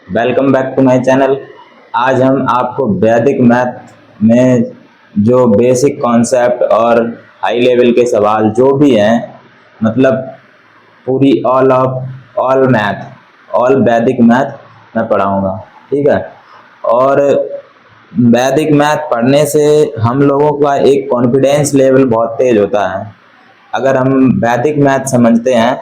Welcome back to my channel. आज हम आपको वैदिक मैथ में जो बेसिक कॉन्सेप्ट और हाई लेवल के सवाल जो भी हैं, मतलब पूरी all math, all Vedic math मैं पढ़ाऊँगा। ठीक है। और वैदिक मैथ पढ़ने से हम लोगों का एक कॉन्फिडेंस लेवल बहुत तेज होता है। अगर हम वैदिक मैथ समझते हैं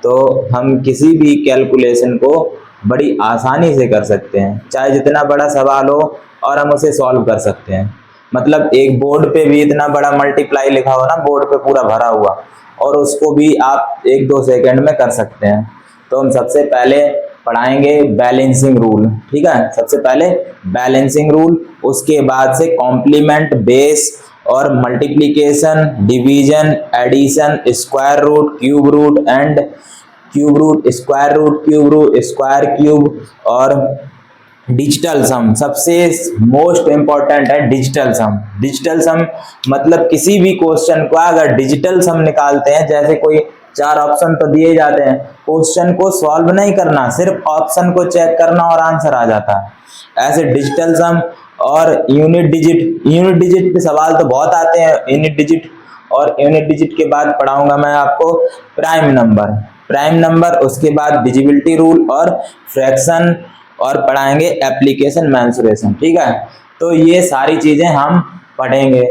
तो हम किसी भी कैलकुलेशन को बड़ी आसानी से कर सकते हैं, चाहे जितना बड़ा सवाल हो, और हम उसे सॉल्व कर सकते हैं। मतलब एक बोर्ड पे भी इतना बड़ा मल्टीप्लाई लिखा हो ना, बोर्ड पे पूरा भरा हुआ, और उसको भी आप 1-2 सेकंड में कर सकते हैं। तो हम सबसे पहले पढ़ाएंगे बैलेंसिंग रूल। ठीक है, सबसे पहले बैलेंसिंग रूल, उसके बाद से कॉम्प्लीमेंट, बेस और multiplication, division, addition, square root, cube root and cube root, square root, cube root, square cube और डिजिटल सम। सबसे मोस्ट इंपॉर्टेंट है डिजिटल सम। डिजिटल सम मतलब किसी भी क्वेश्चन को अगर डिजिटल सम निकालते हैं, जैसे कोई 4 ऑप्शन तो दिए जाते हैं, क्वेश्चन को सॉल्व नहीं करना, सिर्फ ऑप्शन को चेक करना और आंसर आ जाता है। ऐसे डिजिटल सम और यूनिट डिजिट। यूनिट डिजिट पे सवाल तो बहुत आते हैं, यूनिट डिजिट। और यूनिट डिजिट के बाद पढ़ाऊंगा मैं आपको प्राइम नंबर। प्राइम नंबर, उसके बाद डिजिबिलिटी रूल और फ्रैक्शन, और पढ़ाएंगे एप्लीकेशन मेंसुरेशन। ठीक है, तो ये सारी चीजें हम पढ़ेंगे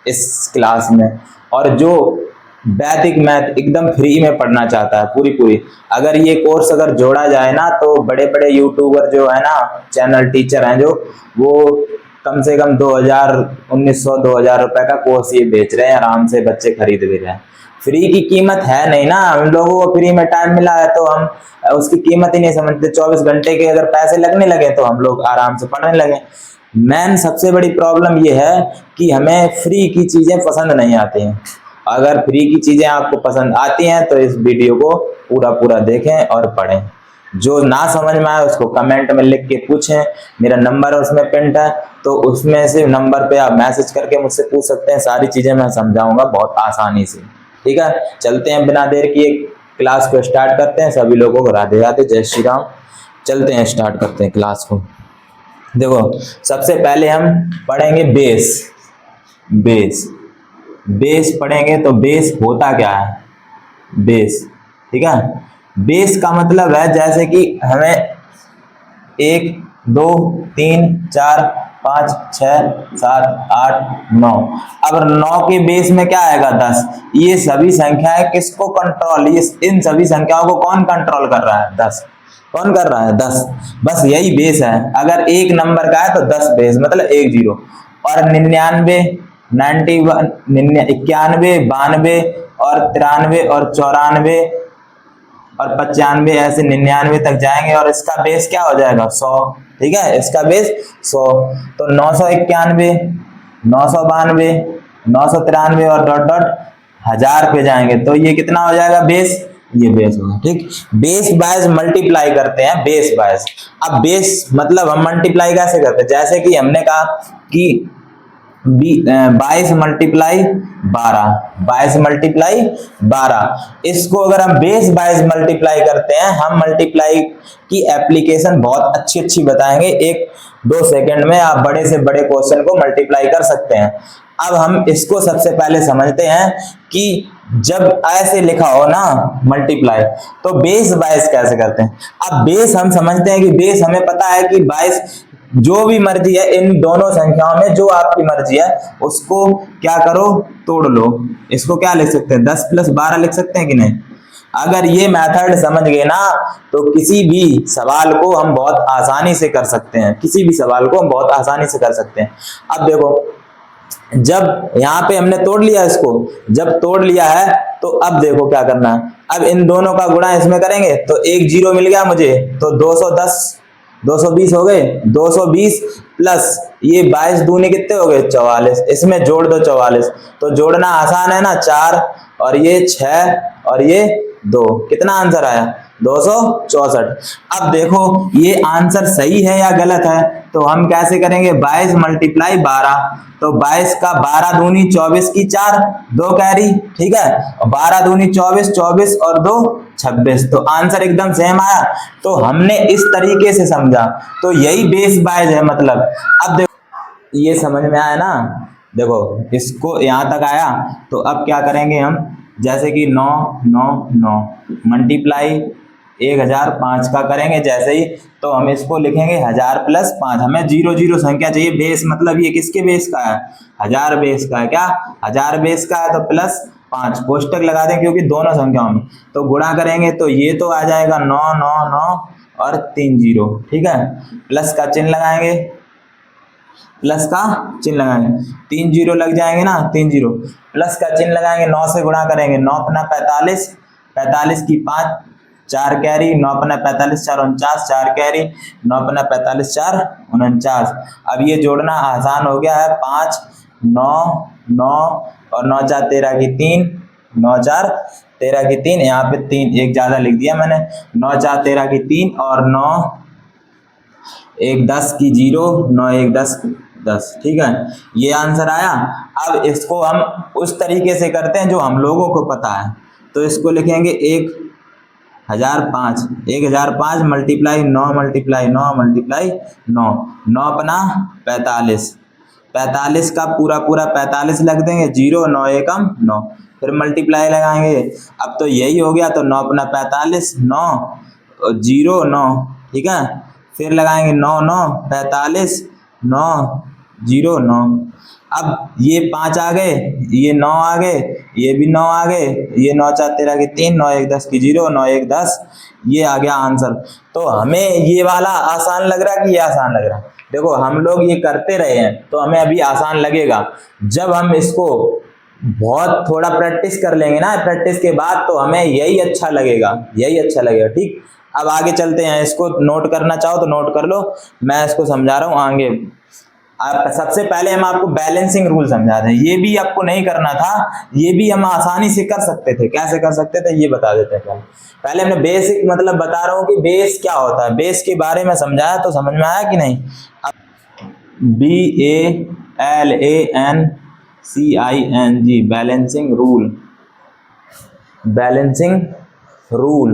इस क्लास में। और जो वैदिक मैथ एकदम फ्री में पढ़ना चाहता है पूरी, अगर ये कोर्स अगर जोड़ा जाए ना, तो बड़े बड़े यूट्यूबर जो है ना, चैनल टीचर हैं जो, वो कम से कम 1900-2000 रुपए का कोर्स ये बेच रहे हैं, आराम से बच्चे खरीद भी रहे हैं। फ्री की कीमत है नहीं ना, हम लोगों को फ्री में टाइम मिला है तो हम उसकी कीमत ही नहीं समझते। 24 घंटे के अगर पैसे लगने लगे तो हम लोग आराम से पढ़ने लगे। मेन सबसे बड़ी प्रॉब्लम ये है कि हमें फ्री की चीजें पसंद नहीं आती हैं। अगर फ्री की चीजें आपको पसंद आती हैं तो इस वीडियो को पूरा देखें और पढ़ें। जो ना समझ में आए उसको कमेंट में लिख के पूछें, मेरा नंबर उसमें पिंट है, तो उसमें से नंबर पे आप मैसेज करके मुझसे पूछ सकते हैं। सारी चीजें मैं समझाऊंगा बहुत आसानी से। ठीक है, चलते हैं बिना देर किए क्लास को स्टार्ट करते हैं। सभी लोगों को राधे राधे, जय श्री राम। चलते हैं, स्टार्ट करते हैं क्लास को। देखो, सबसे पहले हम पढ़ेंगे बेस। बेस बेस पढ़ेंगे तो बेस होता क्या है? बेस, ठीक है। बेस का मतलब है जैसे कि हमें 1 2 3 4 5 6 7 8 9, अब 9 के बेस में क्या आएगा? 10। ये सभी संख्याएं किसको कंट्रोल, ये इन सभी संख्याओं को कौन कंट्रोल कर रहा है? 10। कौन कर रहा है? 10। बस यही बेस है। अगर एक नंबर का है तो 10 बेस, मतलब 1 0। और 99, 91, 91, 92 और 93 और 94 और 95, ऐसे 99 तक जाएंगे और इसका बेस क्या हो जाएगा? 100। ठीक है, इसका बेस 100। तो 991, 992, 993 और डॉट डॉट 1000 पे जाएंगे तो ये कितना हो जाएगा? बेस। ये बेस होगा। ठीक, बेस बायस मल्टीप्लाई करते हैं, बेस बायस। अब बेस मतलब हम मल्टीप्लाई कैसे करते हैं? जैसे कि हमने कहा कि 22 मल्टीप्लाई 12, 22 मल्टीप्लाई 12, इसको अगर हम बेस 22 मल्टीप्लाई करते हैं, हम मल्टीप्लाई की एप्लीकेशन बहुत अच्छी बताएंगे। 1-2 सेकंड में आप बड़े से बड़े क्वेश्चन को मल्टीप्लाई कर सकते हैं। अब हम इसको सबसे पहले समझते हैं कि जब ऐसे लिखा हो ना मल्टीप्लाई, तो बेस 22 कैसे करते हैं। अब बेस हम समझते हैं कि बेस हमें पता है कि 22, जो भी मर्जी है इन दोनों संख्याओं में, जो आपकी मर्जी है उसको क्या करो? तोड़ लो। इसको क्या लिख सकते हैं? 10 + 12 लिख सकते हैं कि नहीं? अगर ये मेथड समझ गए ना, तो किसी भी सवाल को हम बहुत आसानी से कर सकते हैं। किसी भी सवाल को हम बहुत आसानी से कर सकते हैं। अब देखो, जब यहाँ पे हमने तोड़ लिया इसको, जब तोड़ लिया है तो अब देखो क्या करना है। अब इन दोनों का गुणा इसमें करेंगे तो 1 0 मिल गया मुझे, तो 210, 220 हो गए। 220 प्लस ये 22 दूनी कितने हो गए? 44। इसमें जोड़ दो 44, तो जोड़ना आसान है ना। 4 और ये 6 और ये 2, कितना आंसर आया? 264। अब देखो ये आंसर सही है या गलत है, तो हम कैसे करेंगे? 22 मल्टीप्लाई 12, तो 22 का 12 दूनी 24 की 4, 2 कैरी। ठीक है, 12 दूनी 24, 24 और 2 26। तो आंसर एकदम सेम आया। तो हमने इस तरीके से समझा, तो यही बेस वाइज है। मतलब अब देखो ये समझ में आया ना, देखो इसको यहाँ तक आया। तो अब क्या करेंगे हम, जैसे कि 9 9 9 मल्टीप्लाई 1005 का करेंगे जैसे ही, तो हम इसको लिखेंगे 1000 प्लस 5। हमें जीरो जीरो संख्या चाहिए, बेस मतलब ये किसके बेस का है, 1000 बेस का है। क्या 1000 बेस का है, तो प्लस 5 कोष्टक लगा दें क्योंकि दोनों संख्याओं में। तो गुणा करेंगे तो ये तो आ जाएगा 9 9 9 और 3 जीरो, ठीक है। प्लस का चिन्ह लगाएंगे, प्लस का चिन्ह लगाएंगे, 3 जीरो लग जाएंगे ना, 3 जीरो प्लस का चिन्ह लगाएंगे, 9 से गुणा करेंगे, 9 अपना 45, 45 की 5 4 कैरी, 9 अपना 45 4 49, 4 कैरी, 9 अपना 45 4 49। अब ये जोड़ना आसान हो गया है, 5 9 9 और 9 4 13 की 3, 9 4 13 की 3, यहाँ पे 3 एक ज्यादा लिख दिया मैंने, 9 4 13 की 3 और 9 1 10 की 0, 9 1 10 10, ठीक है। ये आंसर आया। अब इसको हम उस तरीके से करते हैं जो हम लोगों को पता है। तो इसको लिखेंगे 1005, 1005 मल्टीप्लाई 9 मल्टीप्लाई 9 मल्टीप्लाई 9, 9 अपना 45, 45 का पूरा पूरा 45 लग देंगे, 0 9 एकम 9, फिर मल्टीप्लाई लगाएंगे। अब तो यही हो गया, तो 9 अपना 45 9 और 0 9, ठीक है। फिर लगाएंगे 9 9 45 9 0 9। अब ये 5 आ गए, ये 9 आ गए, ये भी 9 आ गए, ये 9 4 13 की 3, 9 1 10 की 0, 9 1 10, ये आ गया आंसर। तो हमें ये वाला आसान लग रहा है कि ये आसान लग रहा है? देखो हम लोग ये करते रहे हैं तो हमें अभी आसान लगेगा। जब हम इसको बहुत थोड़ा प्रैक्टिस कर लेंगे ना, प्रैक्टिस के बाद तो हमें यही अच्छा लगेगा, यही अच्छा लगेगा, ठीक। अब आगे चलते हैं, इसको नोट करना चाहो तो नोट कर लो, मैं इसको समझा रहा हूँ आगे। आप सबसे पहले हम आपको बैलेंसिंग रूल समझाते हैं, ये भी आपको नहीं करना था, ये भी हम आसानी से कर सकते थे। कैसे कर सकते थे ये बता देते हैं। पहले हमने बेसिक मतलब बता रहा हूँ कि बेस क्या होता है, बेस के बारे में समझाया, तो समझ में आया कि नहीं। BALANCING balancing rule, balancing rule,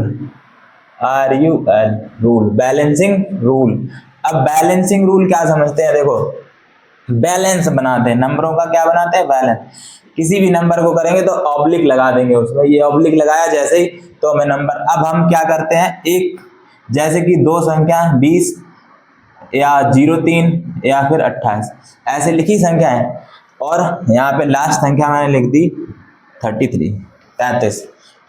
RUL rule, balancing rule. अब बैलेंसिंग रूल क्या समझते हैं, देखो बैलेंस बनाते हैं, नंबरों का क्या बनाते हैं, बैलेंस। किसी भी नंबर को करेंगे तो ऑब्लिक लगा देंगे उसमें, ये ऑब्लिक लगाया जैसे ही तो हमें नंबर। अब हम क्या करते हैं, एक जैसे कि दो संख्या 20 या 03 या फिर 28 ऐसे लिखी संख्या है, और यहाँ पे लास्ट संख्या मैंने लिख दी 33,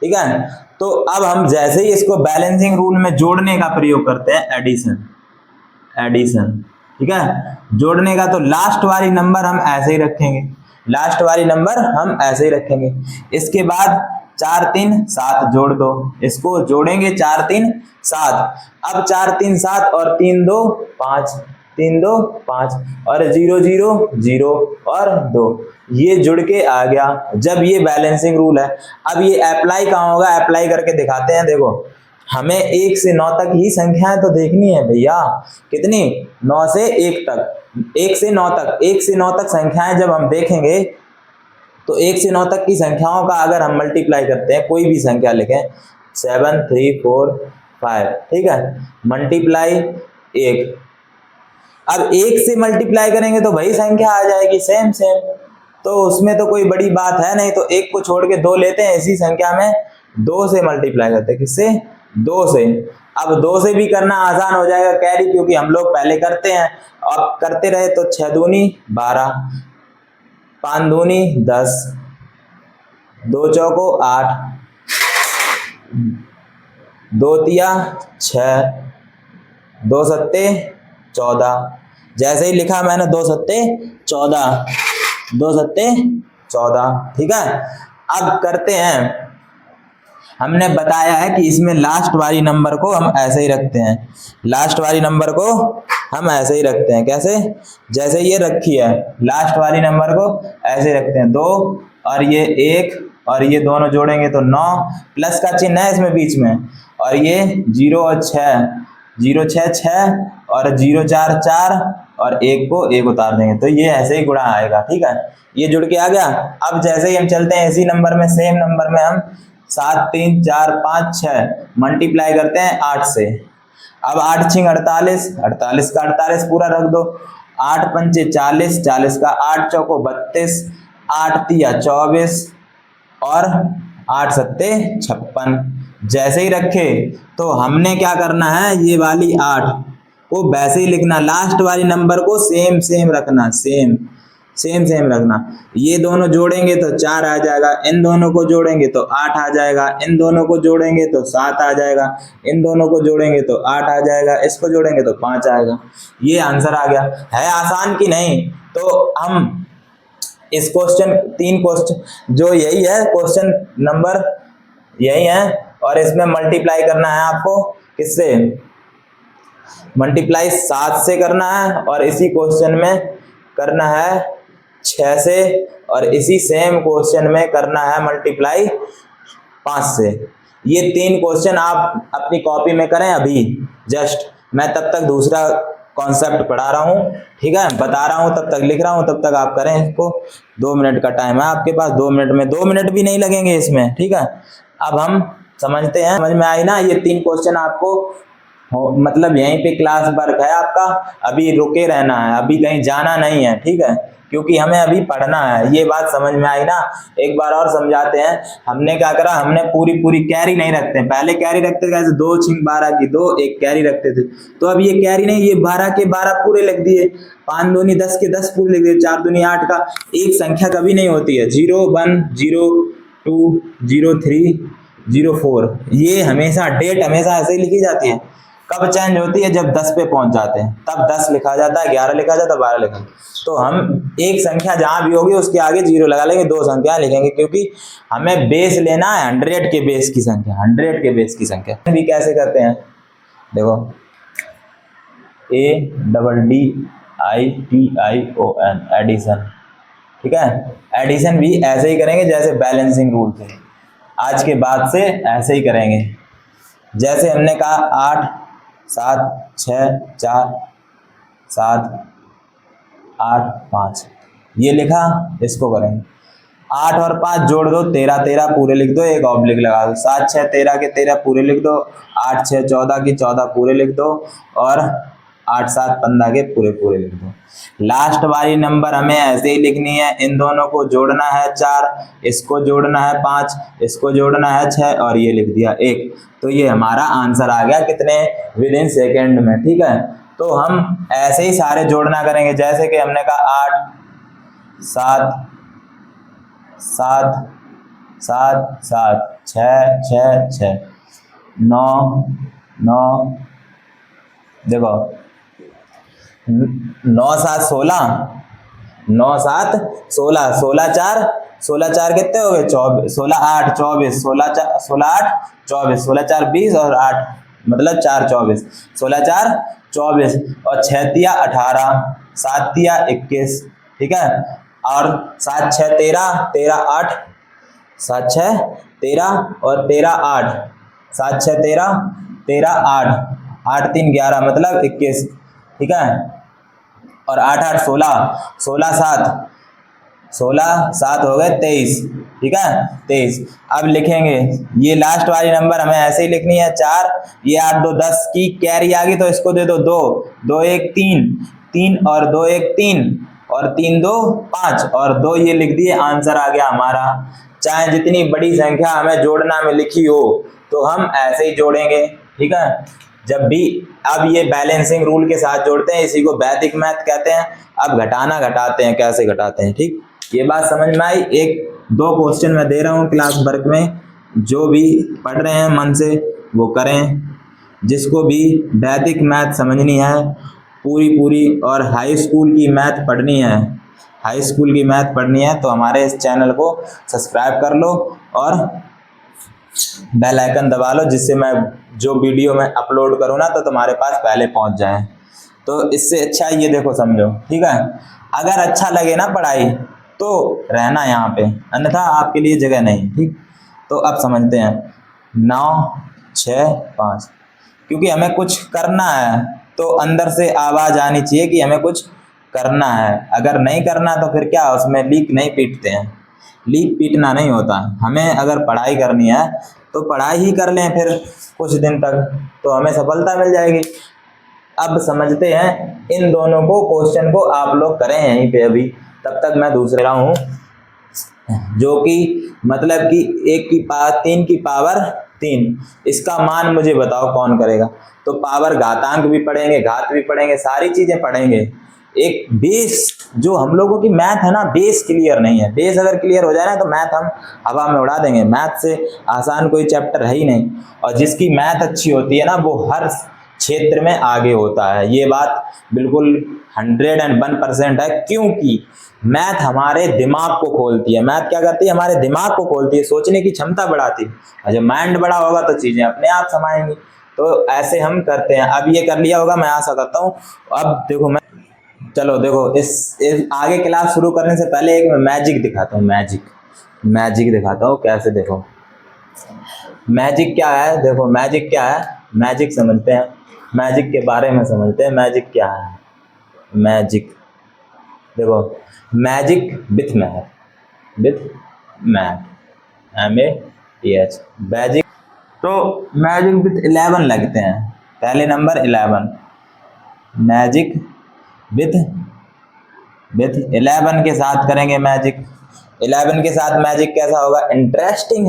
ठीक है। तो अब हम जैसे ही इसको बैलेंसिंग रूल में जोड़ने का प्रयोग करते हैं, एडिशन, एडिशन, ठीक है, जोड़ने का, तो लास्ट वाली नंबर हम ऐसे ही रखेंगे, लास्ट वाली नंबर हम ऐसे ही रखेंगे। इसके बाद 4 3 7 जोड़ दो, इसको जोड़ेंगे 4 3 7। अब 4 3 7 और 3 2 5, 3 2 5 और 0 0 0 और 2, ये जुड़ के आ गया। जब ये बैलेंसिंग रूल है, अब ये अप्लाई कहाँ होगा, अप्लाई करके दिखाते हैं। देखो हमें 1 से 9 तक ही संख्याएं तो देखनी है भैया, कितनी, 9 से 1 तक, 1 से 9 तक, 1 से 9 तक संख्याएं जब हम देखेंगे तो 1 से 9 तक की संख्याओं का अगर हम मल्टीप्लाई करते हैं, कोई भी संख्या लिखें 7 3 4 5, ठीक है, मल्टीप्लाई 1। अब 1 से मल्टीप्लाई करेंगे तो वही संख्या आ जाएगी, सेम सेम, तो उसमें तो कोई बड़ी बात है नहीं। तो 1 को छोड़ के 2 लेते हैं, इसी संख्या में 2 से मल्टीप्लाई करते हैं, किससे, 2 से। अब 2 से भी करना आसान हो जाएगा कैरी, क्योंकि हम लोग पहले करते हैं, अब करते रहे तो 6 दूनी 12, 5 दूनी 10, 2 चौको 8, 2 तिया 6, 2 सत्ते 14, जैसे ही लिखा मैंने 2 सत्ते 14, 2 सत्ते 14, ठीक है। अब करते हैं, हमने बताया है कि इसमें लास्ट वाली नंबर को हम ऐसे ही रखते हैं, लास्ट वाली नंबर को हम ऐसे ही रखते हैं, कैसे, जैसे ये रखी है, लास्ट वाली नंबर को ऐसे रखते हैं, 2 और ये 1 और ये दोनों जोड़ेंगे तो 9, प्लस का चिन्ह है इसमें बीच में, और ये 0 और 6, 0 6 6 और 0 4 4 और 1 को 1 उतार देंगे, तो ये ऐसे ही गुणा आएगा, ठीक है। ये जुड़ के आ गया। अब जैसे ही हम चलते हैं इसी नंबर में, सेम नंबर में हम 7 3 4 5 6 मल्टीप्लाई करते हैं 8 से। अब 8 छिंग 48, 48 का 48 पूरा रख दो, 8 पंचे 40, 40 का 8 चौको 32, 8 तिया 24 और 8 सत्ते 56। जैसे ही रखे तो हमने क्या करना है, ये वाली 8 को वैसे ही लिखना, लास्ट वाली नंबर को सेम सेम रखना, सेम रखना। ये दोनों जोड़ेंगे तो 4 आ जाएगा, इन दोनों को जोड़ेंगे तो 8 आ जाएगा, इन दोनों को जोड़ेंगे तो 7 आ जाएगा, इन दोनों को जोड़ेंगे तो 8 आ जाएगा, इसको जोड़ेंगे तो 5 आएगा। ये आंसर आ गया। है आसान कि नहीं? तो हम इस क्वेश्चन 3 क्वेश्चन जो यही है, क्वेश्चन नंबर यही है, और इसमें मल्टीप्लाई करना है आपको किससे? मल्टीप्लाई 7 से करना है, और इसी क्वेश्चन में करना है 6 से, और इसी सेम क्वेश्चन में करना है मल्टीप्लाई 5 से। ये 3 क्वेश्चन आप अपनी कॉपी में करें अभी जस्ट। मैं तब तक दूसरा कॉन्सेप्ट पढ़ा रहा हूँ, ठीक है, बता रहा हूँ, तब तक लिख रहा हूँ, तब तक आप करें इसको। 2 मिनट का टाइम है आपके पास, 2 मिनट में 2 मिनट भी नहीं लगेंगे इसमें, ठीक है। अब हम समझते हैं, समझ में आई ना? ये 3 क्वेश्चन आपको मतलब यहीं पे क्लास वर्क है आपका, अभी रुके रहना है, अभी कहीं जाना नहीं है, ठीक है, क्योंकि हमें अभी पढ़ना है। ये बात समझ में आई ना? एक बार और समझाते हैं। हमने क्या करा, हमने पूरी कैरी नहीं रखते, पहले कैरी रखते थे कैसे, 2 छिंग 12 की 2, 1 कैरी रखते थे। तो अब ये कैरी नहीं, ये 12 के 12 पूरे लिख दिए, 5 दूनी 10 के 10 पूरे लिख दिए, 4 दूनी 8 का। एक संख्या कभी नहीं होती है 0 1 0 2 0 3 0 4, ये हमेशा डेट हमेशा ऐसे ही लिखी जाती है। कब चेंज होती है? जब 10 पे पहुंच जाते हैं, तब 10 लिखा जाता है, 11 लिखा जाता है, 12 लिखा। तो हम एक संख्या जहां भी होगी उसके आगे 0 लगा लेंगे, 2 संख्या लिखेंगे, क्योंकि हमें बेस लेना है 100 के बेस की संख्या, 100 के बेस की संख्या। भी कैसे करते हैं देखो, ADDITION, एडिशन, ठीक है। एडिशन भी ऐसे ही करेंगे जैसे बैलेंसिंग रूल थे, आज के बाद से ऐसे ही करेंगे। जैसे हमने कहा 8 7 6 4 7 8 5, ये लिखा, इसको करेंगे 8 और 5 जोड़ दो 13, 13 पूरे लिख दो, एक ऑब्लिक लगा दो, 7 6 13 के 13 पूरे लिख दो, 8 6 14 की 14 पूरे लिख दो, और 8 7 15 के पूरे लिख दो। लास्ट वाली नंबर हमें ऐसे ही लिखनी है, इन दोनों को जोड़ना है 4, इसको जोड़ना है 5, इसको जोड़ना है 6, और ये लिख दिया 1। तो ये हमारा आंसर आ गया कितने? विद इन सेकेंड में, ठीक है। तो हम ऐसे ही सारे जोड़ना करेंगे, जैसे कि हमने कहा 8 7 7 7 7 6 6 6 9 9, देखो 9 7 16, 9 7 16, 16 4 कितने हो गए? 24, 16 8 24, 16 8 24, 16 4 20 और 8 मतलब 4 24, 16 4 24, और 6 तिया 18, 7 तिया 21, ठीक है, और 7 6 13, 13 8, 7 6 13 और 13 8, 7 6 13 13 8, 8 3 11 मतलब 21, ठीक है, और 8 8 16, 16 7, 16 7 हो गए 23, ठीक है, 23। अब लिखेंगे ये लास्ट वाली नंबर हमें ऐसे ही लिखनी है 4, ये 8 2 10 की कैरी आ गई तो इसको दे दो 2, 2 1 3, 3 और 2 1 3, और 3 2 5, और 2 ये लिख दिए, आंसर आ गया हमारा। चाहे जितनी बड़ी संख्या हमें जोड़ना में लिखी हो तो हम ऐसे ही जोड़ेंगे, ठीक है। जब भी अब ये बैलेंसिंग रूल के साथ जोड़ते हैं, इसी को वैदिक मैथ कहते हैं। अब घटाना घटाते हैं, कैसे घटाते हैं, ठीक, ये बात समझ में आई। 1 2 क्वेश्चन मैं दे रहा हूँ क्लास वर्क में, जो भी पढ़ रहे हैं मन से वो करें। जिसको भी वैदिक मैथ समझनी है पूरी और हाई स्कूल की मैथ पढ़नी है, हाई स्कूल की मैथ पढ़नी है, तो हमारे इस चैनल को सब्सक्राइब कर लो और बेल आइकन दबा लो, जिससे मैं जो वीडियो मैं अपलोड करूँ ना तो तुम्हारे पास पहले पहुंच जाए। तो इससे अच्छा ये देखो समझो, ठीक है। अगर अच्छा लगे ना पढ़ाई तो रहना यहाँ पे, अन्यथा आपके लिए जगह नहीं, ठीक। तो अब समझते हैं 9 6 5, क्योंकि हमें कुछ करना है तो अंदर से आवाज़ आनी चाहिए कि हमें कुछ करना है। अगर नहीं करना तो फिर क्या, उसमें लीक नहीं पीटते हैं। लीक पीटना नहीं होता। हमें अगर पढ़ाई करनी है तो पढ़ाई ही कर लें फिर कुछ दिन तक, तो हमें सफलता मिल जाएगी। अब समझते हैं इन दोनों को, क्वेश्चन को आप लोग करें यहीं पे अभी, तब तक मैं दूसरा हूँ, जो कि मतलब कि 3 की पावर 3, इसका मान मुझे बताओ कौन करेगा। तो पावर घातांक भी पढ़ेंगे, घात भी पढ़ेंगे, सारी चीजें पढ़ेंगे। एक बेस, जो हम लोगों की मैथ है ना, बेस क्लियर नहीं है। बेस अगर क्लियर हो जाए ना तो मैथ हम हवा में उड़ा देंगे। मैथ से आसान कोई चैप्टर है ही नहीं, और जिसकी मैथ अच्छी होती है ना वो हर क्षेत्र में आगे होता है। ये बात बिल्कुल 101% है, क्योंकि मैथ हमारे दिमाग को खोलती है। मैथ क्या करती है? हमारे दिमाग को खोलती है, सोचने की क्षमता बढ़ाती है, और जब माइंड बड़ा होगा तो चीजें अपने आप समाएंगी। तो ऐसे हम करते हैं। अब ये कर लिया होगा, मैं आशा करता हूँ। अब देखो मैं, चलो देखो, इस आगे क्लास शुरू करने से पहले एक मैं मैजिक दिखाता हूँ। मैजिक दिखाता हूँ कैसे। देखो मैजिक क्या है, देखो मैजिक क्या है, मैजिक समझते हैं, मैजिक के बारे में समझते हैं। मैजिक क्या है? मैजिक देखो, magic with math, MATH, magic. तो मैजिक विथ 11 लगते हैं, पहले नंबर 11, मैजिक विथ 11 के साथ करेंगे मैजिक। 11 के साथ मैजिक कैसा होगा? इंटरेस्टिंग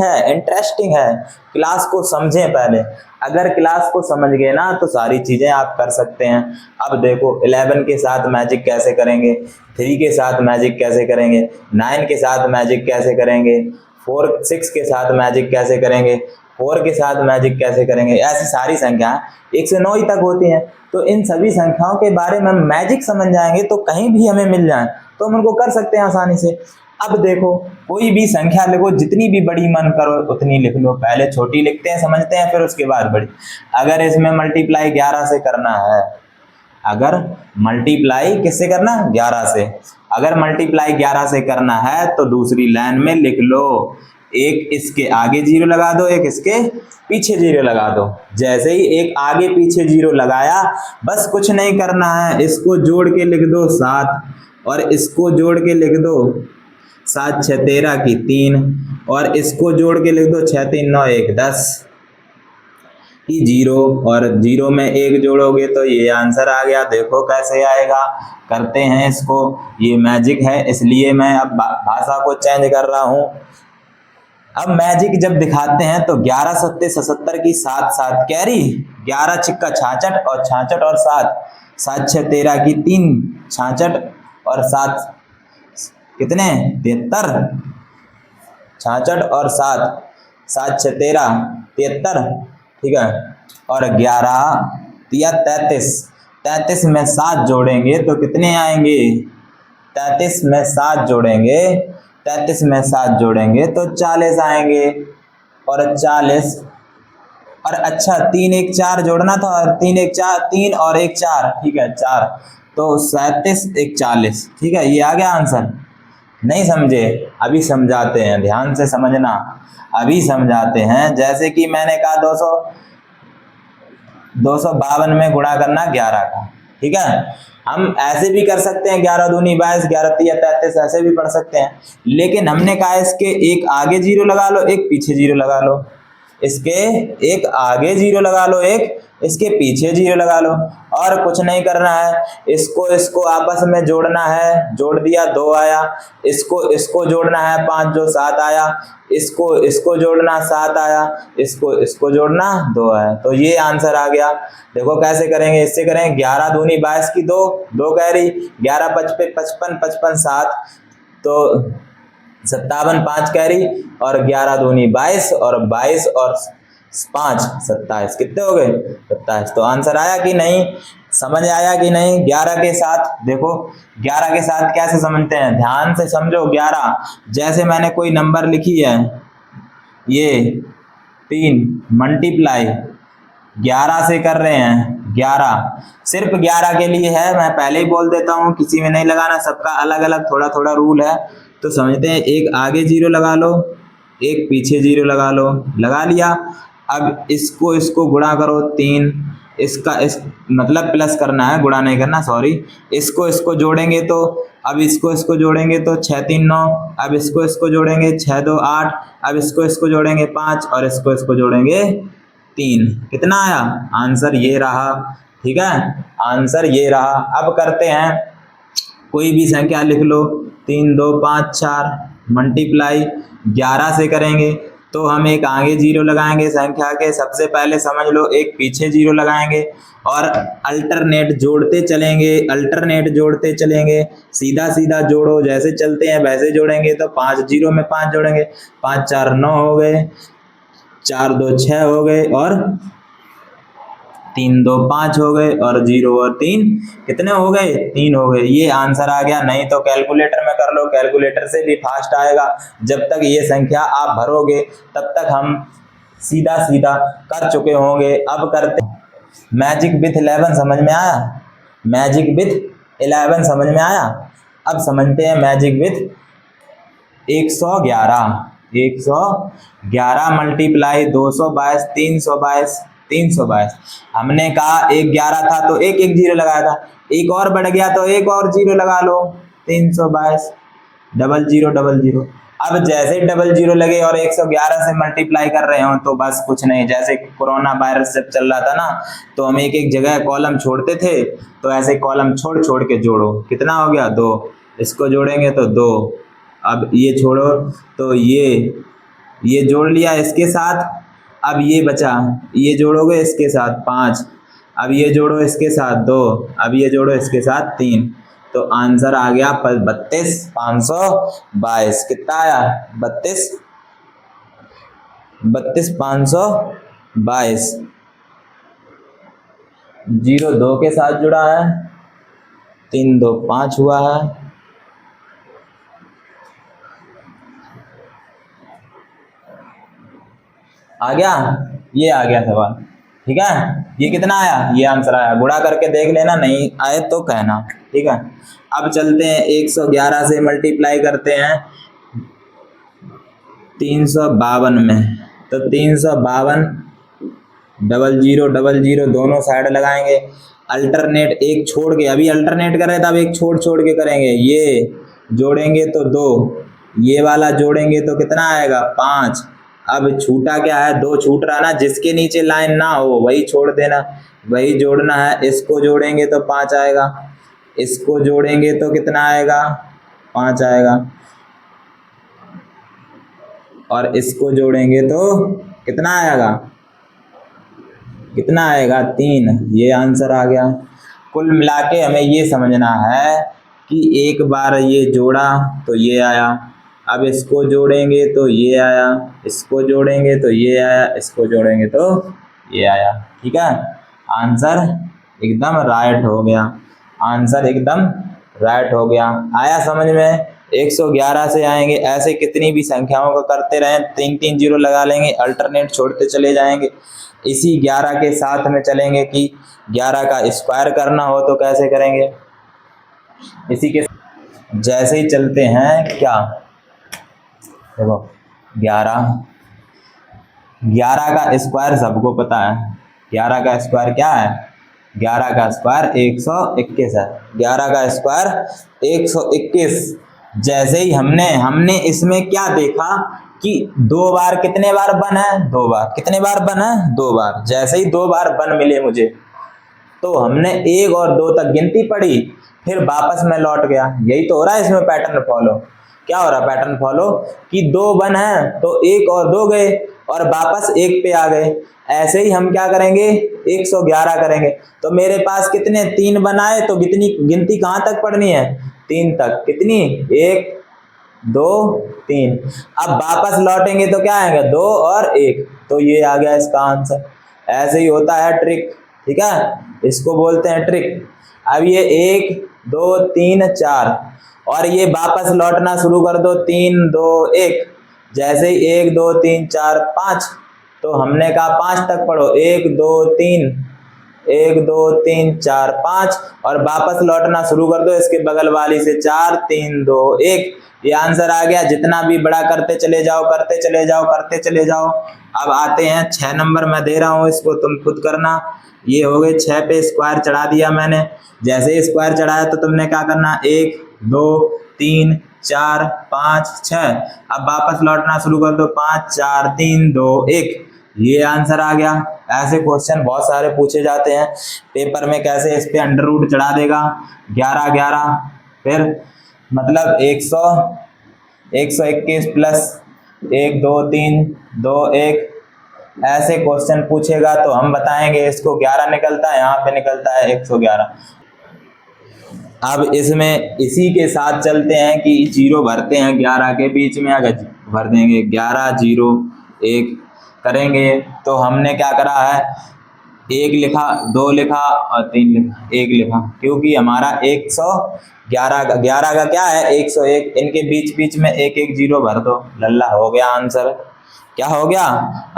है। क्लास को समझें पहले, अगर क्लास को समझ गए ना तो सारी चीजें आप कर सकते हैं। अब देखो 11 के साथ मैजिक कैसे करेंगे, 3 के साथ मैजिक कैसे करेंगे, 9 के साथ मैजिक कैसे करेंगे, 6 के साथ मैजिक कैसे करेंगे, 4 के साथ मैजिक कैसे करेंगे। ऐसी सारी संख्या 1 से 9 तक होती हैं। तो इन सभी संख्याओं के बारे में मैजिक समझ जाएंगे तो कहीं भी हमें मिल जाए तो हम उनको कर सकते हैं आसानी से। अब देखो कोई भी संख्या लिखो, जितनी भी बड़ी मन करो उतनी लिख लो। पहले छोटी लिखते हैं, समझते हैं, फिर उसके बाद बड़ी। अगर इसमें मल्टीप्लाई 11 से करना है, अगर मल्टीप्लाई किससे करना? 11 से। अगर मल्टीप्लाई 11 से करना है तो दूसरी लाइन में लिख लो, एक इसके आगे 0 लगा दो, एक इसके पीछे 0 लगा दो। जैसे ही एक आगे पीछे 0 लगाया, बस कुछ नहीं करना है, इसको जोड़ के लिख दो 7, और इसको जोड़ के लिख दो 7 6 13 की 3, और इसको जोड़ के लिख दो 6 3 9 1 10 की 0, और 0 में 1 जोड़ोगे तो ये आंसर आ गया। देखो कैसे आएगा, करते हैं इसको। ये मैजिक है, इसलिए मैं अब भाषा को चेंज कर रहा हूँ। अब मैजिक जब दिखाते हैं तो 11 सत्ते 77 की 7 7 कैरी, 11 छिक्का 66, और 66 और 7, 7 6 13 की 3, 66 और 7 कितने? 73, 66 और 7, 7 6 13 73, ठीक है। और 11 या 33, 33 में 7 जोड़ेंगे तो कितने आएंगे? 33 में 7 जोड़ेंगे, 33 में 7 जोड़ेंगे तो 40 आएंगे। और 40, और अच्छा 3 1 4 जोड़ना था, 3 1 4, 3 और 1 4, ठीक है 4, तो 37 1 40, ठीक है। ये आ गया आंसर। नहीं समझे? अभी समझाते हैं, ध्यान से समझना, अभी समझाते हैं। जैसे कि मैंने कहा 252 में गुणा करना 11 का, ठीक है। हम ऐसे भी कर सकते हैं, 11 दूनी 22, 11 तिया 33, ऐसे भी पढ़ सकते हैं। लेकिन हमने कहा इसके एक आगे 0 लगा लो, एक पीछे 0 लगा लो, इसके एक आगे 0 लगा लो, एक इसके पीछे 0 लगा लो, और कुछ नहीं करना है। इसको आपस में जोड़ना है, जोड़ दिया 2 आया, इसको जोड़ना है 5 जो 7 आया, इसको जोड़ना 7 आया, इसको जोड़ना 2 आया, तो ये आंसर आ गया। देखो कैसे करेंगे, इससे करेंगे 11 दूनी 22 की 2 कैरी, 11 55 55 55 7, तो 57 5 कैरी, और 11 दूनी 22, और 22 और 5 27, कितने हो गए? 27। तो आंसर आया कि नहीं? समझ आया कि नहीं? 11 के साथ देखो, 11 के साथ कैसे समझते हैं, ध्यान से समझो। 11 जैसे मैंने कोई नंबर लिखी है, ये 3 मल्टीप्लाई 11 से कर रहे हैं, 11 सिर्फ 11 के लिए है, मैं पहले ही बोल देता हूँ, किसी में नहीं लगाना, सबका अलग अलग थोड़ा थोड़ा रूल है। तो समझते हैं, एक आगे 0 लगा लो, एक पीछे 0 लगा लो, लगा लिया। अब इसको गुणा करो 3, इसका इस मतलब प्लस करना है, गुणा नहीं करना, सॉरी। इसको इसको जोड़ेंगे तो अब इसको जोड़ेंगे तो 6 3 9, अब इसको जोड़ेंगे 6 2 8, अब इसको जोड़ेंगे 5 और इसको जोड़ेंगे 3। कितना आया आंसर? ये रहा। ठीक है, आंसर ये रहा। अब करते हैं, कोई भी संख्या लिख लो, 3 2 5 4 मल्टीप्लाई 11 से करेंगे तो हम एक आगे जीरो लगाएंगे संख्या के, सबसे पहले समझ लो एक पीछे जीरो लगाएंगे और अल्टरनेट जोड़ते चलेंगे, सीधा सीधा जोड़ो, जैसे चलते हैं वैसे जोड़ेंगे। तो 5 जीरो में 5 जोड़ेंगे, 5 4 9 हो गए, 4 2 6 हो गए और 3 2 5 हो गए और 0 और 3 कितने हो गए? 3 हो गए। ये आंसर आ गया। नहीं तो कैलकुलेटर में कर लो, कैलकुलेटर से भी फास्ट आएगा। जब तक ये संख्या आप भरोगे तब तक हम सीधा सीधा कर चुके होंगे। अब करते मैजिक विथ 11, समझ में आया? मैजिक विथ 11 समझ में आया? अब समझते हैं मैजिक विथ 111। 111 मल्टीप्लाई 222 322। हमने कहा एक 11 था तो एक एक जीरो लगाया था, एक और बढ़ गया तो एक और जीरो लगा लो, 322 डबल जीरो। अब जैसे डबल जीरो लगे और 111 से मल्टीप्लाई कर रहे हो तो बस कुछ नहीं, जैसे कोरोना वायरस जब चल रहा था ना तो हम एक एक जगह कॉलम छोड़ते थे, तो ऐसे कॉलम छोड़ छोड़ के जोड़ो। कितना हो गया? 2। इसको जोड़ेंगे तो 2। अब ये छोड़ो तो ये जोड़ लिया इसके साथ, अब ये बचा, ये जोड़ोगे इसके साथ 5, अब ये जोड़ो इसके साथ 2, अब ये जोड़ो इसके साथ 3। तो आंसर आ गया 32 522। कितना आया? 32 522। 0 2 के साथ जुड़ा है, 3 2 5 हुआ है। आ गया? ये आ गया सवाल। ठीक है, ये कितना आया? ये आंसर आया। गुणा करके देख लेना, नहीं आए तो कहना। ठीक है, अब चलते हैं 111 से मल्टीप्लाई करते हैं 352 में। तो 352 डबल जीरो दोनों साइड लगाएंगे, अल्टरनेट एक छोड़ के, अभी अल्टरनेट कर रहे थे, अब एक छोड़ छोड़ के करेंगे। ये जोड़ेंगे तो 2, ये वाला जोड़ेंगे तो कितना आएगा? 5। अब छूटा क्या है? 2 छूट रहा ना, जिसके नीचे लाइन ना हो वही छोड़ देना, वही जोड़ना है। इसको जोड़ेंगे तो 5 आएगा, इसको जोड़ेंगे तो कितना आएगा? 5 आएगा, और इसको जोड़ेंगे तो कितना आएगा? 3। ये आंसर आ गया। कुल मिला के हमें ये समझना है कि एक बार ये जोड़ा तो ये आया, अब इसको जोड़ेंगे तो ये आया, इसको जोड़ेंगे तो ये आया, इसको जोड़ेंगे तो ये आया। ठीक है, आंसर एकदम राइट हो गया। आंसर एकदम राइट हो गया। आया समझ में? 111 से आएंगे, ऐसे कितनी भी संख्याओं को करते रहें, 3 3 जीरो लगा लेंगे, अल्टरनेट छोड़ते चले जाएंगे। इसी 11 के साथ में चलेंगे कि 11 का स्क्वायर करना हो तो कैसे करेंगे, इसी के जैसे ही चलते हैं। क्या देखो, 11 का स्क्वायर सबको पता है। 11 का स्क्वायर क्या है? 11 का स्क्वायर 121 है। 11 का स्क्वायर 121। जैसे ही हमने इसमें क्या देखा कि 2 बार कितने बार बन है? 2 बार। कितने बार बन है? 2 बार। जैसे ही 2 बार बन मिले मुझे तो हमने 1 और 2 तक गिनती पढ़ी, फिर वापस में लौट गया। यही तो हो रहा है इसमें पैटर्न फॉलो। क्या हो रहा है पैटर्न फॉलो कि 2 बन है तो 1 और 2 गए और वापस 1 पे आ गए। ऐसे ही हम क्या करेंगे? 111 करेंगे। तो मेरे पास कितने 3 बनाए, तो गिनती कहाँ तक पढ़नी है? 3 तक। कितनी? 1 2 3। अब वापस लौटेंगे तो क्या आएगा? 2 और 1। तो ये आ गया इसका आंसर। ऐसे ही होता है ट्रिक। ठीक है, इसको बोलते हैं ट्रिक। अब ये 1 2 3 4 और ये वापस लौटना शुरू कर दो, 3 2 1। जैसे ही 1 2 3 4 5, तो हमने कहा 5 तक पढ़ो, 1 2 3 1 2 3 4 5 और वापस लौटना शुरू कर दो इसके बगल वाली से 4 3 2 1। ये आंसर आ गया। जितना भी बड़ा करते चले जाओ, करते चले जाओ, करते चले जाओ। अब आते हैं 6 नंबर मैं दे रहा हूँ, इसको तुम खुद करना। ये हो गए 6 पे स्क्वायर चढ़ा दिया मैंने। जैसे ही स्क्वायर चढ़ाया तो तुमने क्या करना, 1 2 3 4 5 6। अब वापस लौटना शुरू कर दो, 5 4 3 2 1। ये आंसर आ गया। ऐसे क्वेश्चन बहुत सारे पूछे जाते हैं पेपर में। कैसे इस पे अंडर रूट चढ़ा देगा 11 11, फिर मतलब 121 प्लस 1 2 3 2 1। ऐसे क्वेश्चन पूछेगा तो हम बताएंगे इसको 11 निकलता है, यहाँ पे निकलता है 111। अब इसमें इसी के साथ चलते हैं कि जीरो भरते हैं 11 के बीच में। अगर भर देंगे 11 0 1 करेंगे तो हमने क्या करा है, 1 लिखा, 2 लिखा और 3 लिखा, 1 लिखा, क्योंकि हमारा 111 का 11 का क्या है 101। इनके बीच बीच में 1 1 0 भर दो, लल्ला हो गया आंसर। क्या हो गया,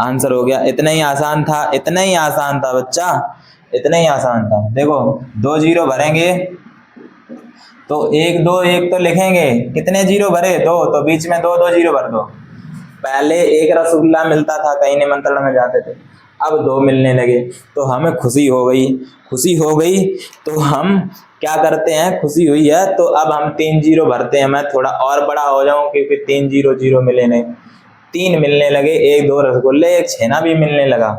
आंसर हो गया। इतना ही आसान था, इतना ही आसान था बच्चा, इतना ही आसान था। देखो 2 0 भरेंगे तो 1 2 1 तो लिखेंगे, कितने जीरो भरे 2, तो बीच में 2 2 0 भर दो। पहले एक रसगुल्ला मिलता था कहीं निमंत्रण में जाते थे, अब 2 मिलने लगे तो हमें खुशी हो गई। खुशी हो गई तो हम क्या करते हैं, खुशी हुई है तो अब हम 3 0 भरते हैं। मैं थोड़ा और बड़ा हो जाऊं क्योंकि 3 0 0 मिले नहीं, 3 मिलने लगे, 1 2 रसगुल्ले, 1 छेना भी मिलने लगा।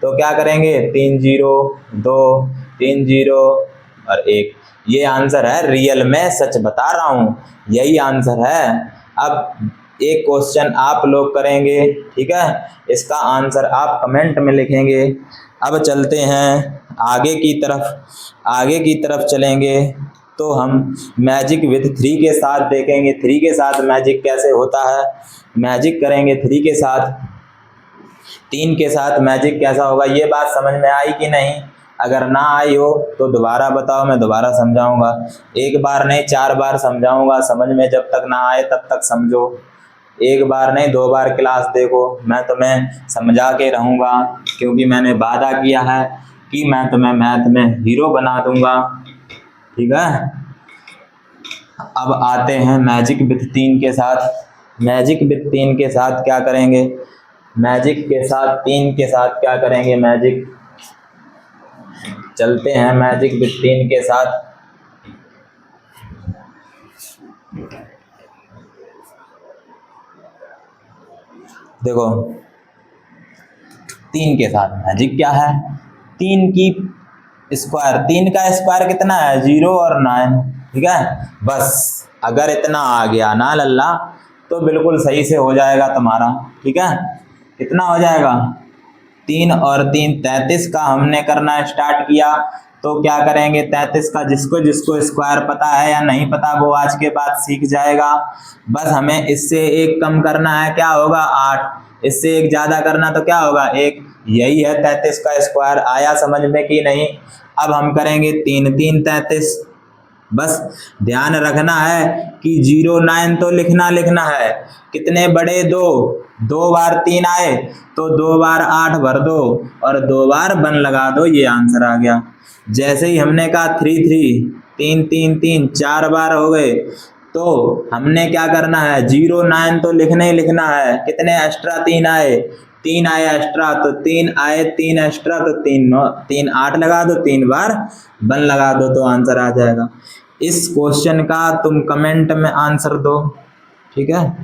तो क्या करेंगे, 3 0 2 3 0 और 1। ये आंसर है, रियल में सच बता रहा हूँ, यही आंसर है। अब एक क्वेश्चन आप लोग करेंगे, ठीक है, इसका आंसर आप कमेंट में लिखेंगे। अब चलते हैं आगे की तरफ, आगे की तरफ चलेंगे तो हम मैजिक विद 3 के साथ देखेंगे। 3 के साथ मैजिक कैसे होता है, मैजिक करेंगे 3 के साथ। 3 के साथ मैजिक कैसा होगा, ये बात समझ में आई कि नहीं? अगर ना आई हो तो दोबारा बताओ, मैं दोबारा समझाऊंगा। एक बार नहीं 4 बार समझाऊंगा, समझ में जब तक ना आए तब तक समझो। एक बार नहीं 2 बार क्लास देखो, मैं तुम्हें समझा के रहूँगा, क्योंकि मैंने वादा किया है कि मैं तुम्हें मैथ में हीरो बना दूंगा, ठीक है। अब आते हैं मैजिक विद 3 के साथ। मैजिक विद 3 के साथ क्या करेंगे, मैजिक के साथ 3 के साथ क्या करेंगे, मैजिक चलते हैं मैजिक विद 3 के साथ। देखो 3 के साथ मैजिक क्या है, 3 की स्क्वायर, 3 का स्क्वायर कितना है 0 और 9, ठीक है। बस अगर इतना आ गया ना लल्ला तो बिल्कुल सही से हो जाएगा तुम्हारा, ठीक है। कितना हो जाएगा, 3 और 3 33 का हमने करना स्टार्ट किया। तो क्या करेंगे, 33 का जिसको जिसको स्क्वायर पता है या नहीं पता वो आज के बाद सीख जाएगा। बस हमें इससे 1 कम करना है, क्या होगा 8। इससे 1 ज्यादा करना तो क्या होगा 1। यही है 33 का स्क्वायर। आया समझ में कि नहीं? अब हम करेंगे 3 3 33। बस ध्यान रखना है कि 0 9 तो लिखना है। कितने बड़े 2, 2 बार 3 आए तो 2 बार 8 भर दो और 2 बार 1 लगा दो, ये आंसर आ गया। जैसे ही हमने कहा 3 3 3 3 3 4 बार हो गए तो हमने क्या करना है, 0 9 तो लिखना ही लिखना है। कितने एक्स्ट्रा 3 आए, 3 आए एक्स्ट्रा, तो 3 आए 3 एक्स्ट्रा तो 3 9 3 8 लगा दो, 3 बार 1 लगा दो तो आंसर आ जाएगा। इस क्वेश्चन का तुम कमेंट में आंसर दो, ठीक है।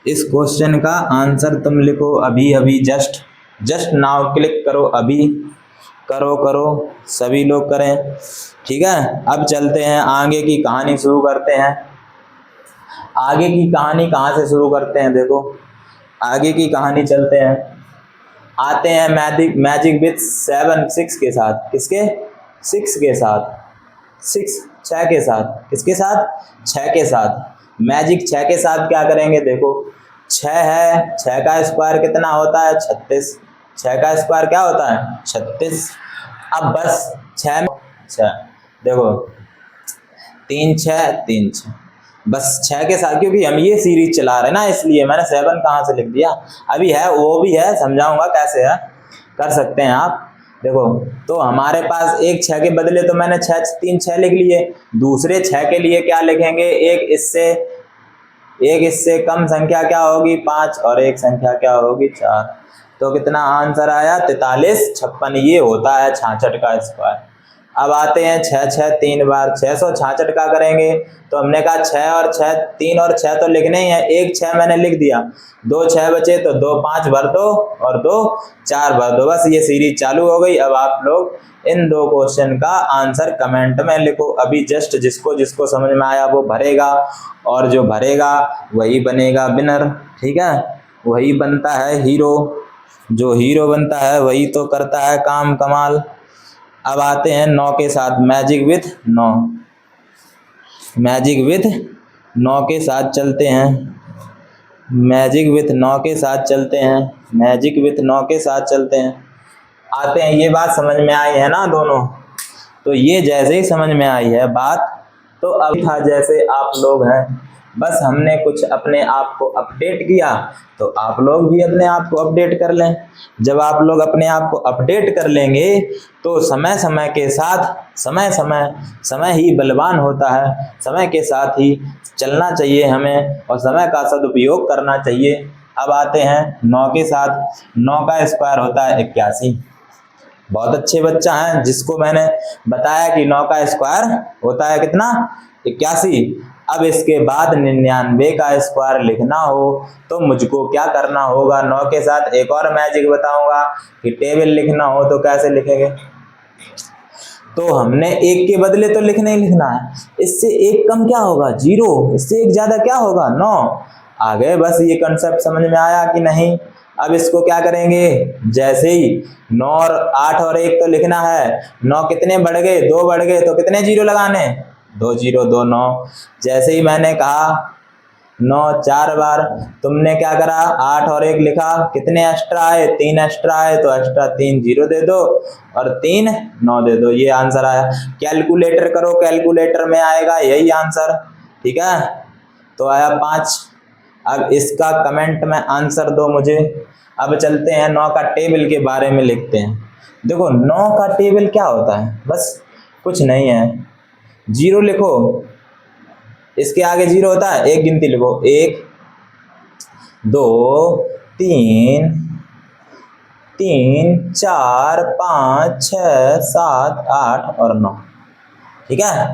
इस क्वेश्चन का आंसर तुम लिखो अभी अभी, जस्ट नाउ क्लिक करो, अभी करो सभी लोग करें, ठीक है। अब चलते हैं आगे की कहानी शुरू करते हैं। आगे की कहानी कहाँ से शुरू करते हैं, देखो आगे की कहानी चलते हैं। आते हैं मैजिक विद 7 6 के साथ। किसके, 6 के साथ, 6 के साथ, किसके साथ, 6 के साथ। मैजिक 6 के साथ क्या करेंगे, देखो 6 है, 6 का स्क्वायर कितना होता है 36। 6 का स्क्वायर क्या होता है 36। अब बस 6 देखो 3 6 3 6, बस 6 के साथ, क्योंकि हम ये सीरीज चला रहे हैं ना इसलिए मैंने 7 कहाँ से लिख दिया। अभी है वो भी है, समझाऊंगा कैसे है, कर सकते हैं आप। देखो, तो हमारे पास एक 6 के बदले तो मैंने 6 लिख लिए। दूसरे 6 के लिए क्या लिखेंगे, एक इससे कम संख्या क्या होगी 5 और एक संख्या क्या होगी 4। तो कितना आंसर आया 43 56। ये होता है 66 का स्क्वायर। अब आते हैं 6 6 3 बार 666 का करेंगे। तो हमने कहा 6 और 6 3 और 6 तो लिखने ही है, एक 6 मैंने लिख दिया, 2 6 बचे तो 2 5 भर दो और 2 4 भर दो, बस ये सीरीज चालू हो गई। अब आप लोग इन 2 क्वेश्चन का आंसर कमेंट में लिखो। अभी जस्ट जिसको जिसको समझ में आया वो भरेगा, और जो भरेगा वही बनेगा विनर। ठीक है, वही बनता है हीरो, जो हीरो बनता है वही तो करता है काम कमाल। अब आते हैं 9 के साथ, मैजिक विथ 9, मैजिक विथ 9 के साथ चलते हैं, मैजिक विथ 9 के साथ चलते हैं, मैजिक विथ 9 के साथ चलते हैं। आते हैं, ये बात समझ में आई है ना दोनों? तो ये जैसे ही समझ में आई है बात, तो अब था जैसे आप लोग हैं, बस हमने कुछ अपने आप को अपडेट किया, तो आप लोग भी अपने आप को अपडेट कर लें। जब आप लोग अपने आप को अपडेट कर लेंगे तो समय समय के साथ, समय ही बलवान होता है, समय के साथ ही चलना चाहिए हमें और समय का सदुपयोग करना चाहिए। अब आते हैं 9 के साथ, 9 का स्क्वायर होता है 81। बहुत अच्छे बच्चा हैं जिसको मैंने बताया कि 9 का स्क्वायर होता है कितना 81। अब इसके बाद 99 का स्क्वायर लिखना हो तो मुझको क्या करना होगा, 9 के साथ एक और मैजिक बताऊंगा कि टेबल लिखना हो तो कैसे लिखेंगे। तो हमने एक के बदले तो लिखना ही लिखना है, इससे एक कम क्या होगा 0, इससे एक ज्यादा क्या होगा 9। आ गए, बस ये कंसेप्ट समझ में आया कि नहीं? अब इसको क्या करेंगे, जैसे ही 9 और 8 और 1 तो लिखना है, 9 कितने बढ़ गए 2 बढ़ गए, तो कितने जीरो लगाने 2 0 2 9। जैसे ही मैंने कहा 9 4 बार, तुमने क्या करा 8 और 1 लिखा, कितने एक्स्ट्रा आए 3 एक्स्ट्रा आए, तो एक्स्ट्रा 3 0 दे दो और 3 9 दे दो, ये आंसर आया। कैलकुलेटर करो, कैलकुलेटर में आएगा यही आंसर। ठीक है, तो आया 5। अब इसका कमेंट में आंसर दो मुझे। अब चलते हैं 9 का टेबल के बारे में लिखते हैं। देखो 9 का टेबल क्या होता है, बस कुछ नहीं है, 0 लिखो, इसके आगे 0 होता है, एक गिनती लिखो, 1 2 3 4 5 6 7 8 और 9। ठीक है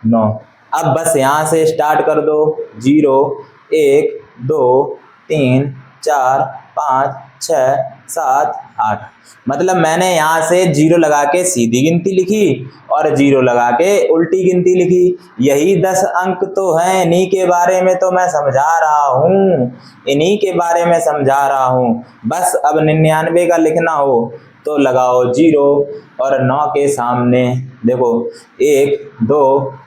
9। अब बस यहाँ से स्टार्ट कर दो, 0 1 2 3 4 5 6 7 8। मतलब मैंने यहाँ से 0 लगा के सीधी गिनती लिखी और 0 लगा के उल्टी गिनती लिखी, यही 10 अंक तो हैं, इन्हीं के बारे में तो मैं समझा रहा हूँ, इन्हीं के बारे में समझा रहा हूँ। बस अब 99 का लिखना हो तो लगाओ 0 और 9 के सामने देखो 1 2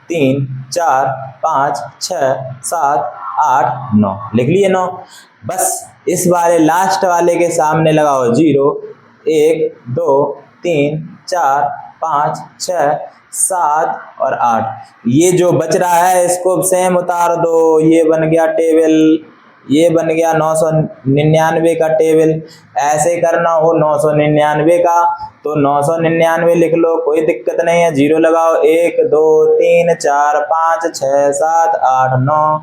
3 4 5 6 7 8 9, लिख लिए 9। बस इस वाले लास्ट वाले के सामने लगाओ 0 1 2 3 4 5 6 7 और 8। ये जो बच रहा है इसको सेम उतार दो, ये बन गया टेबल, ये बन गया 999 का टेबल। ऐसे करना हो 999 का तो 999 लिख लो, कोई दिक्कत नहीं है, 0 लगाओ, 1 2 3 4 5 6 7 8 9,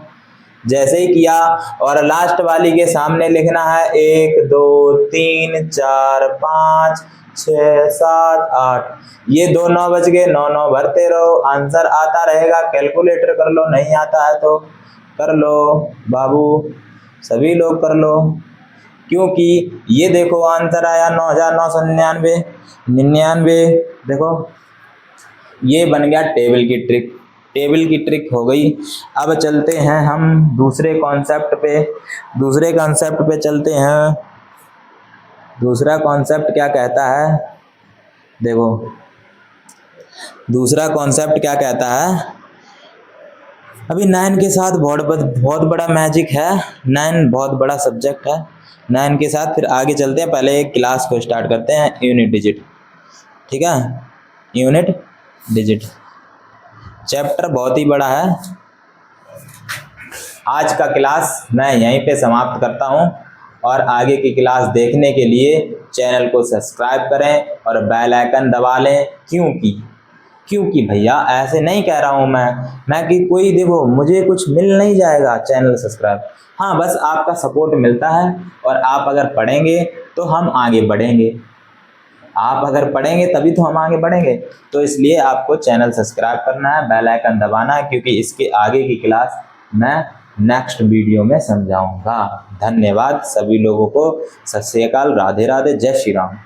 जैसे ही किया। और लास्ट वाली के सामने लिखना है 1 2 3 4 5 6 7 8। ये 2 9 बच गए, 9 9 भरते रहो, आंसर आता रहेगा। कैलकुलेटर कर लो, नहीं आता है तो कर लो बाबू, सभी लोग कर लो, क्योंकि ये देखो आंसर आया 9999 99। देखो ये बन गया टेबल की ट्रिक, टेबल की ट्रिक हो गई। अब चलते हैं हम दूसरे कॉन्सेप्ट पे, दूसरे कॉन्सेप्ट पे चलते हैं। दूसरा कॉन्सेप्ट क्या कहता है, देखो दूसरा कॉन्सेप्ट क्या कहता है। अभी 9 के साथ बहुत बड़ा मैजिक है, 9 बहुत बड़ा सब्जेक्ट है। 9 के साथ फिर आगे चलते हैं, पहले एक क्लास को स्टार्ट करते हैं, यूनिट डिजिट। ठीक है, यूनिट डिजिट चैप्टर बहुत ही बड़ा है। आज का क्लास मैं यहीं पे समाप्त करता हूँ और आगे की क्लास देखने के लिए चैनल को सब्सक्राइब करें और बेल आइकन दबा लें। क्योंकि भैया ऐसे नहीं कह रहा हूँ मैं कि कोई देखो मुझे कुछ मिल नहीं जाएगा चैनल सब्सक्राइब, हाँ बस आपका सपोर्ट मिलता है और आप अगर पढ़ेंगे तो हम आगे बढ़ेंगे, आप अगर पढ़ेंगे तभी तो हम आगे बढ़ेंगे। तो इसलिए आपको चैनल सब्सक्राइब करना है, बेल आइकन दबाना है, क्योंकि इसके आगे की क्लास मैं नेक्स्ट वीडियो में समझाऊंगा। धन्यवाद सभी लोगों को, सत श्री अकाल, राधे राधे, जय श्री राम।